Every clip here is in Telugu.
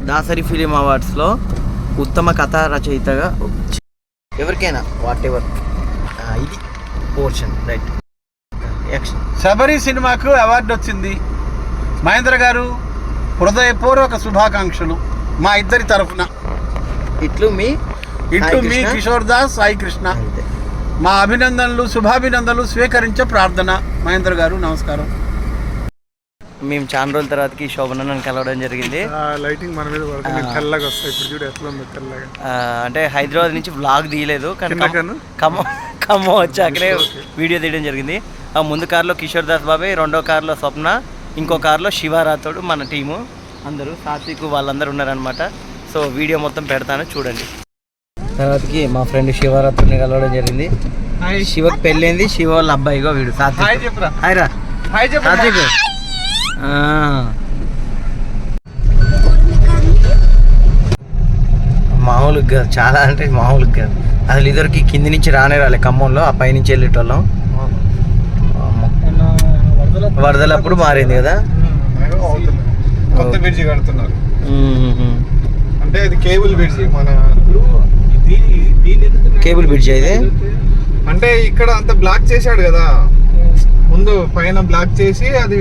దాసరి ఫిలిం అవార్డ్స్లో ఉత్తమ కథా రచయితగా ఎవరికైనా వాట్ ఎవర్ ఇది పోర్షన్ రైట్. శబరి సినిమాకు అవార్డు వచ్చింది. మహేంద్ర గారు హృదయపూర్వక శుభాకాంక్షలు మా ఇద్దరి తరఫున. ఇట్లు మీ కిషోర్ దాస్, సాయి కృష్ణ. మా అభినందనలు, శుభాభినందనలు స్వీకరించే ప్రార్థన. మహేంద్ర గారు నమస్కారం. మేము చాలా రోజుల తర్వాతకి శోభనని కలవడం జరిగింది. లైటింగ్ మన మీద పడుతుంది, తెల్లగా వస్తాయి. ఇప్పుడు చూడు ఎట్లా ఉంది తెల్లగా. అంటే హైదరాబాద్ నుంచి వ్లాగ్ తీయలేదు, కానీ ఖమ్మం వచ్చాకనే వీడియో తీయడం జరిగింది. ఆ ముందు కార్లో కిషోర్ దాస్ బాబాయ్, రెండో కార్లో స్వప్న, ఇంకో కార్లో శివరాతోడు మన టీము అందరూ, సాత్విక్ వాళ్ళందరూ ఉన్నారనమాట. సో వీడియో మొత్తం పెడతాను చూడండి. తర్వాతకి మా ఫ్రెండ్ శివరాత్రిని కలవడం జరిగింది. శివకి పెళ్ళైంది, శివ వాళ్ళ అబ్బాయిగో వీడు సాత్విక్. హాయ్ రా సాత్విక్. మామూలుగా కాదు, చాలా అంటే మామూలుగా కాదు. అసలు ఇద్దరికి కింది నుంచి రాలే ఖమ్మంలో, ఆ పైనుంచి వెళ్ళేటోళ్ళం. వరదలప్పుడు మారింది కదా, కొత్త బ్రిడ్జి కడుతున్నారు. అంటే ఇది కేబుల్ బ్రిడ్జి, మన కేబుల్ బ్రిడ్జి ఇది. అంటే ఇక్కడ అంత బ్లాక్ చేశాడు కదా, ముందు పైన బ్లాక్ చేసి అది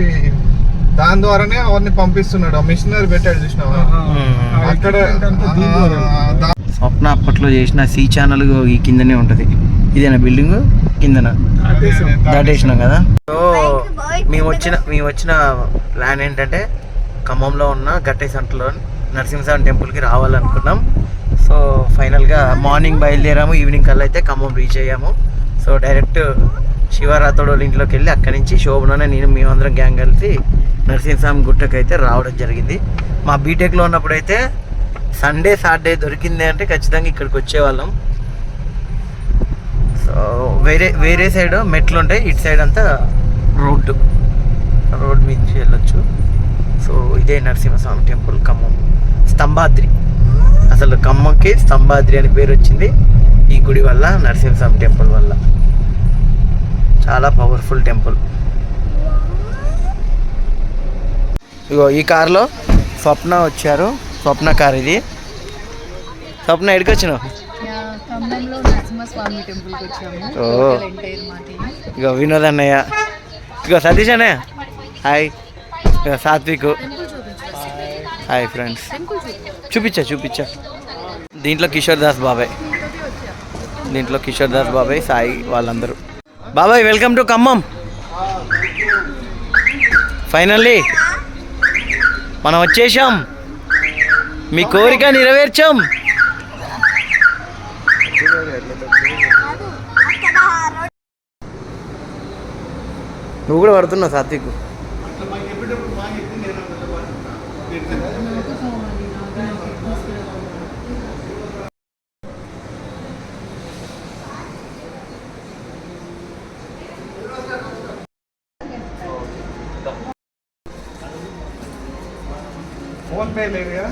దాని ద్వారానే అవన్నీ పంపిస్తున్నాడు. ఆ మిషనరీ పెట్టాడు చూసినావా అక్కడ. స్వప్న అప్పట్లో చేసిన సి ఛానల్ ఈ కిందనే ఉంటుంది. ఇదేనా బిల్డింగ్ కిందన దాటేసినాం కదా. సో మేము వచ్చిన ప్లాన్ ఏంటంటే ఖమ్మంలో ఉన్న గట్టే సెంటర్లో నరసింహస్వామి టెంపుల్కి రావాలనుకున్నాం. సో ఫైనల్గా మార్నింగ్ బయలుదేరాము, ఈవినింగ్ కల్లా అయితే ఖమ్మం రీచ్ అయ్యాము. సో డైరెక్ట్ శివరాతోడు వాళ్ళ ఇంట్లోకి వెళ్ళి అక్కడి నుంచి శోభననే మేమందరం గ్యాంగ్ కలిసి నరసింహస్వామి గుట్టకు అయితే రావడం జరిగింది. మా బీటెక్లో ఉన్నప్పుడు అయితే సండే సాటర్డే దొరికింది అంటే ఖచ్చితంగా ఇక్కడికి వచ్చేవాళ్ళం. సో వేరే సైడ్ మెట్లు ఉంటాయి, ఇటు సైడ్ అంతా రోడ్ నుంచి వెళ్ళొచ్చు. సో ఇదే నరసింహస్వామి టెంపుల్ ఖమ్మం స్తంభాద్రి. అసలు ఖమ్మంకి స్తంభాద్రి అని పేరు వచ్చింది ఈ గుడి వల్ల, నరసింహస్వామి టెంపుల్ వల్ల. చాలా పవర్ఫుల్ టెంపుల్. ఇగో ఈ కార్లో స్వప్న వచ్చారు. స్వప్న కార్ ఇది. స్వప్న ఎక్కడికి వచ్చినావు? ఇగో వినోద్ అన్నయ్య, ఇగో సతీష్ అన్నయ్య, హాయ్. ఇగో సాత్విక్, హాయ్ ఫ్రెండ్స్. చూపించా. దీంట్లో కిషోర్ దాస్ బాబాయ్, సాయి వాళ్ళందరూ. బాబాయ్ వెల్కమ్ టు ఖమ్మం. ఫైనల్లీ మనం వచ్చేసాం, మీ కోరిక నెరవేర్చాం. నువ్వు కూడా పడుతున్నావు సాత్విక్. ఫోన్ పే లేదు కదా.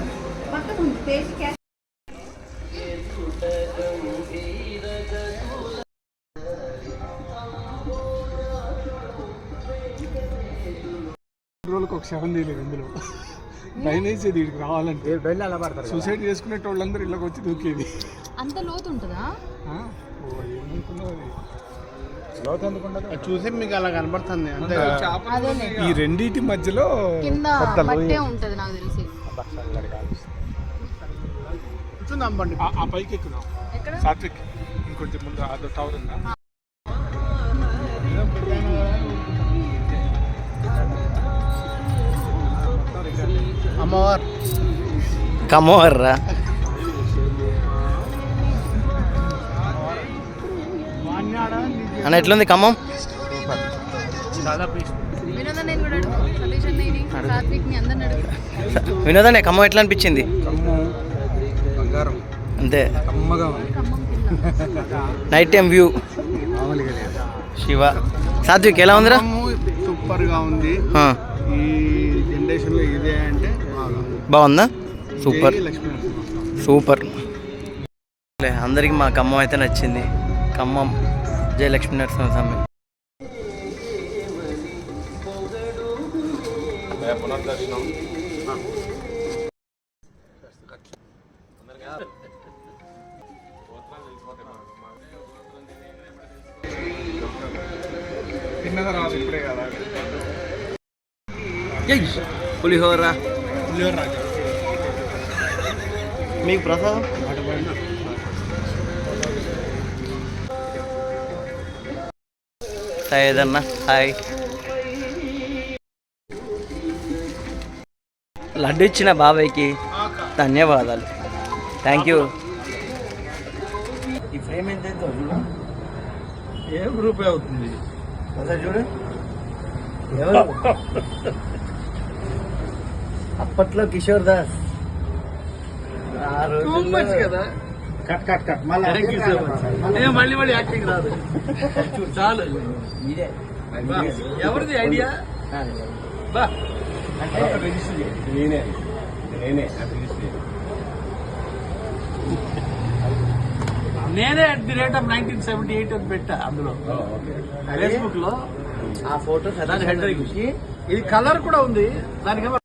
రోజులకు ఒక 7 తీయలేదు ఇందులో. భయం వేసేది వీడికి రావాలంటే. సూసైడ్ చేసుకునేట వాళ్ళందరూ ఇళ్ళకి వచ్చి దూకేది. అంత లోతు ఉంటుందా? చూసి మీకు అలా కనబడుతుంది అంతే. ఈ రెండింటి మధ్యలో ఆ పైకి ఎక్కుదాం. సాత్విక్ ఇంకొంచెం ముందు అదో టవర్ ఉందా? అమ్మవారు రా. అన్న ఎట్లుంది ఖమ్మం? వినోదనే ఖమ్మం ఎట్లా అనిపించింది? అంతే. Night time view Shiva. Satvik ఎలా ఉందిరా? సూపర్ గా ఉంది. ఈ జనరేషన్ లో ఇదే అంటే బాగుందా? సూపర్. అందరికి మా ఖమ్మం అయితే నచ్చింది. ఖమ్మం జయ లక్ష్మీ నరసింహస్వామి. పునర్దర్శనం. తిన్నది రాదు ఇప్పుడే కదా. పులిహోర మీకు ప్రసాదం. ఏదన్న హాయ్. లడ్డు ఇచ్చిన బాబాయ్కి ధన్యవాదాలు. Thank you. ఈ ఫ్రేమ్ ఎంత చూడు, ఏం రూపాయి అవుతుంది ఒకసారి చూడు. ఎవరు అప్పట్లో కిషోర్ దాస్ ఆ రోజుల్లో కదా. మళ్ళీ యాక్టింగ్ రాదు. చాలు. ఇదే ఎవరిది ఐడియా? బా నేనే at the rate of 1978 అని పెట్టా అందులో ఫేస్బుక్ లో. ఆ ఫోటో దాని హెడర్ ఇది కలర్ కూడా ఉంది దానికేమో